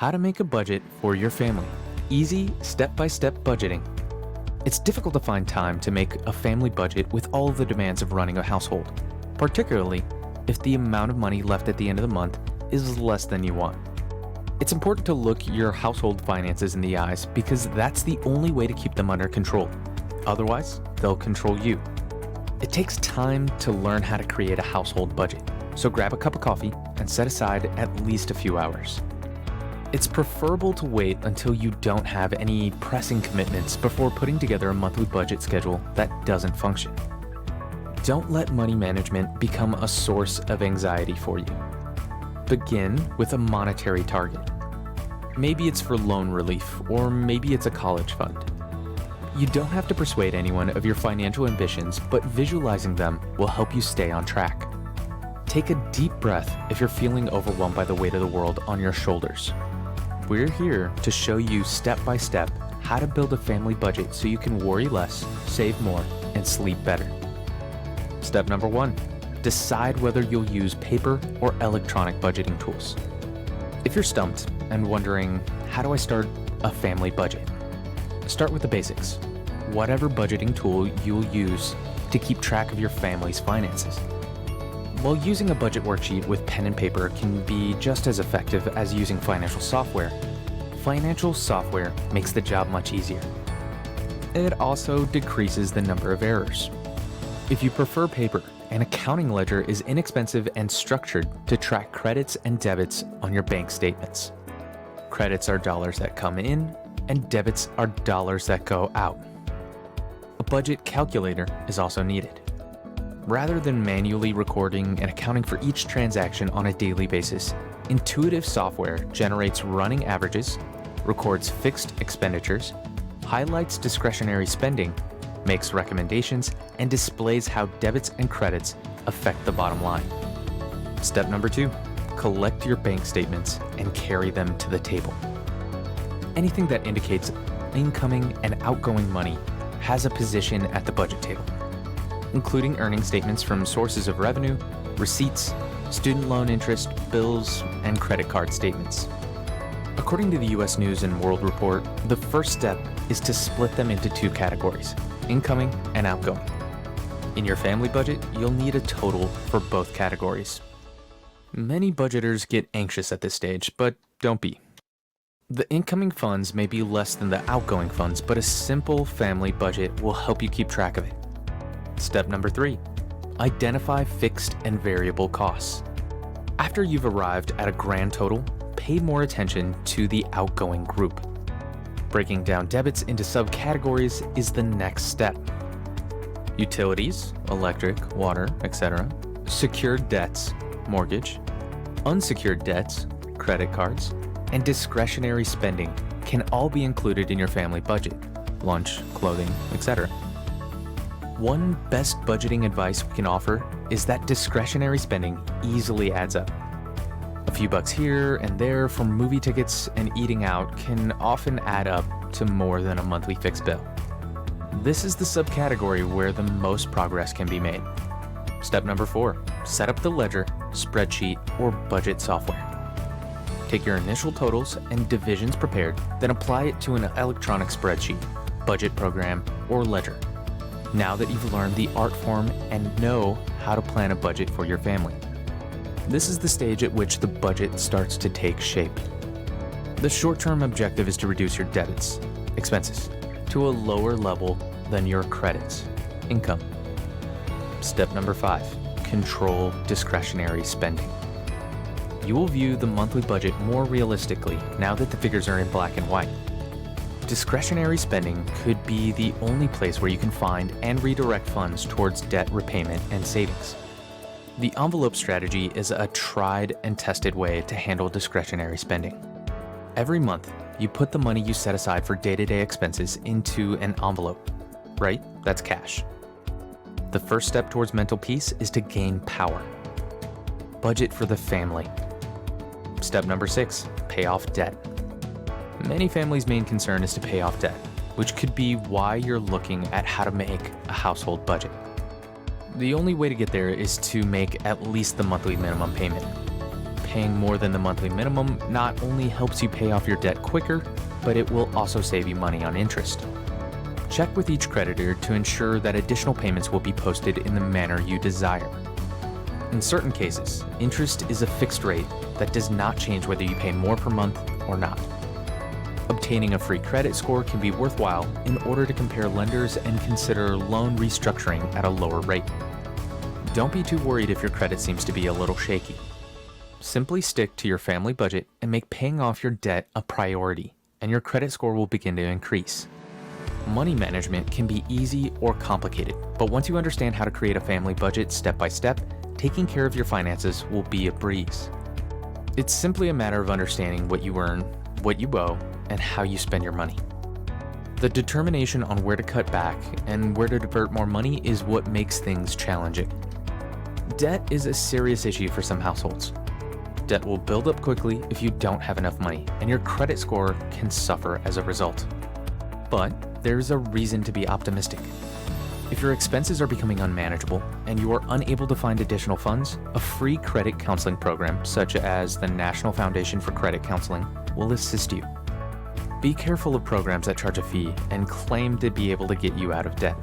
How to make a budget for your family. Easy, step-by-step budgeting. It's difficult to find time to make a family budget with all of the demands of running a household, particularly if the amount of money left at the end of the month is less than you want. It's important to look your household finances in the eyes because that's the only way to keep them under control. Otherwise, they'll control you. It takes time to learn how to create a household budget, so grab a cup of coffee and set aside at least a few hours. It's preferable to wait until you don't have any pressing commitments before putting together a monthly budget schedule that doesn't function. Don't let money management become a source of anxiety for you. Begin with a monetary target. Maybe it's for loan relief, or maybe it's a college fund. You don't have to persuade anyone of your financial ambitions, but visualizing them will help you stay on track. Take a deep breath if you're feeling overwhelmed by the weight of the world on your shoulders. We're here to show you step by step how to build a family budget so you can worry less, save more, and sleep better. Step number 1, decide whether you'll use paper or electronic budgeting tools. If you're stumped and wondering, how do I start a family budget? Start with the basics. Whatever budgeting tool you'll use to keep track of your family's finances. While using a budget worksheet with pen and paper can be just as effective as using financial software makes the job much easier. It also decreases the number of errors. If you prefer paper, an accounting ledger is inexpensive and structured to track credits and debits on your bank statements. Credits are dollars that come in, and debits are dollars that go out. A budget calculator is also needed. Rather than manually recording and accounting for each transaction on a daily basis, intuitive software generates running averages, records fixed expenditures, highlights discretionary spending, makes recommendations, and displays how debits and credits affect the bottom line. Step number 2, collect your bank statements and carry them to the table. Anything that indicates incoming and outgoing money has a position at the budget table, including earning statements from sources of revenue, receipts, student loan interest, bills, and credit card statements. According to the US News and World Report, the first step is to split them into 2 categories, incoming and outgoing. In your family budget, you'll need a total for both categories. Many budgeters get anxious at this stage, but don't be. The incoming funds may be less than the outgoing funds, but a simple family budget will help you keep track of it. Step number 3, identify fixed and variable costs. After you've arrived at a grand total, pay more attention to the outgoing group. Breaking down debits into subcategories is the next step. Utilities, electric, water, etc. Secured debts, mortgage. Unsecured debts, credit cards. And discretionary spending can all be included in your family budget. Lunch, clothing, etc. One best budgeting advice we can offer is that discretionary spending easily adds up. A few bucks here and there from movie tickets and eating out can often add up to more than a monthly fixed bill. This is the subcategory where the most progress can be made. Step number 4, set up the ledger, spreadsheet, or budget software. Take your initial totals and divisions prepared, then apply it to an electronic spreadsheet, budget program, or ledger. Now that you've learned the art form and know how to plan a budget for your family. This is the stage at which the budget starts to take shape. The short-term objective is to reduce your debits, expenses, to a lower level than your credits, income. Step number 5, control discretionary spending. You will view the monthly budget more realistically now that the figures are in black and white. Discretionary spending could be the only place where you can find and redirect funds towards debt repayment and savings. The envelope strategy is a tried and tested way to handle discretionary spending. Every month, you put the money you set aside for day-to-day expenses into an envelope, right? That's cash. The first step towards mental peace is to gain power. Budget for the family. Step number 6, pay off debt. Many families' main concern is to pay off debt, which could be why you're looking at how to make a household budget. The only way to get there is to make at least the monthly minimum payment. paying more than the monthly minimum not only helps you pay off your debt quicker, but it will also save you money on interest. Check with each creditor to ensure that additional payments will be posted in the manner you desire. In certain cases, interest is a fixed rate that does not change whether you pay more per month or not. Obtaining a free credit score can be worthwhile in order to compare lenders and consider loan restructuring at a lower rate. Don't be too worried if your credit seems to be a little shaky. Simply stick to your family budget and make paying off your debt a priority, and your credit score will begin to increase. Money management can be easy or complicated, but once you understand how to create a family budget step by step, taking care of your finances will be a breeze. It's simply a matter of understanding what you earn, what you owe, and how you spend your money. The determination on where to cut back and where to divert more money is what makes things challenging. Debt is a serious issue for some households. Debt will build up quickly if you don't have enough money, and your credit score can suffer as a result. But there's a reason to be optimistic. If your expenses are becoming unmanageable and you are unable to find additional funds, a free credit counseling program such as the National Foundation for Credit Counseling will assist you. Be careful of programs that charge a fee and claim to be able to get you out of debt.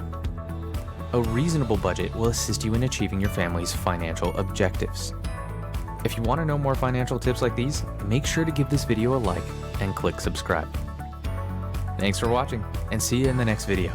A reasonable budget will assist you in achieving your family's financial objectives. If you want to know more financial tips like these, make sure to give this video a like and click subscribe. Thanks for watching, and see you in the next video.